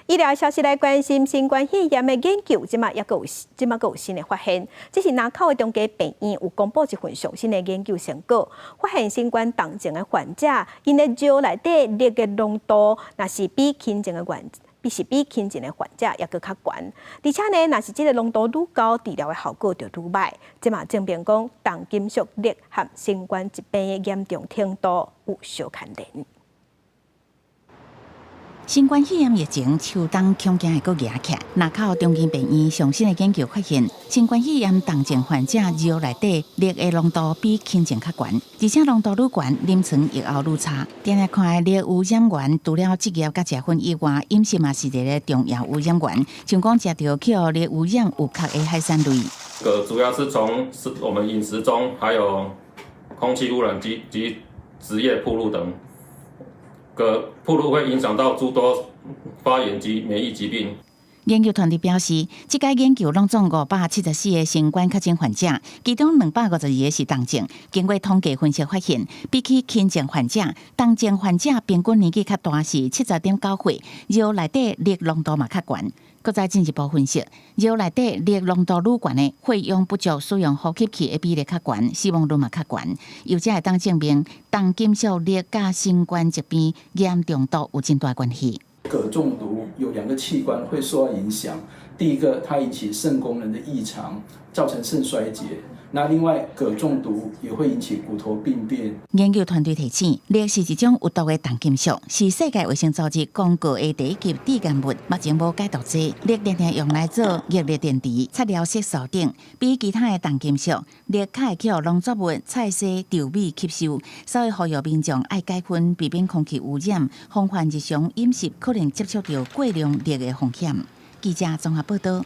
医疗消息来关心新冠肺炎的研究，即马有新的发现。这是南口的中基病院有公布一份上新的研究成果，发现新冠重症的患者，因的尿内底氯的浓度，若是比轻症的患者也搁较悬，而且呢，若是这个浓度愈高，治疗的效果就愈歹。即马证明讲，重金属氯和新冠疾病的严重程度有相牵连。新冠肺炎疫情秋冬恐惊会阁压起，南口中基病院上新的研究发现，新冠肺炎重症患者尿内底氯的浓度比轻症较悬，而且浓度愈悬，临床预后愈差。定定看氯污染源，除了职业甲食薰以外，饮食嘛是一个重要污染源，像讲食到具有氯污染有壳的海产类。主要是从我们饮食中，还有空气污染及职业暴露等。暴露会影响到诸多发炎及免疫疾病。研究团队表示，这届研究拢总574个新冠确诊患者，其中252个是重症。经过统计分析发现，比起轻症患者，重症患者平均年纪较大是70.9岁，尿内底氯浓度嘛较悬。搁再进一步分析，尿内底氯浓度愈悬的，费用不足使用呼吸器的比例较悬，死亡率嘛较悬。又才会当证明重金属氯甲新冠疾病严重度有真大关系。铬中毒有2个器官会受到影响，第一个它引起肾功能的异常，造成肾衰竭。那另外，铬中毒也会引起骨头病变。研究团队提醒，氯是一种有毒的重金属，是世界卫生组织公告的第1级致癌物，目前无解毒剂。氯常常用来做热力电池、擦疗色素等，比其他的重金属，氯较会叫农作物、菜色、稻米吸收，所以呼吁民众爱改分，避免空气污染，防范日常饮食可能接触到过量氯的风险。记者综合报道。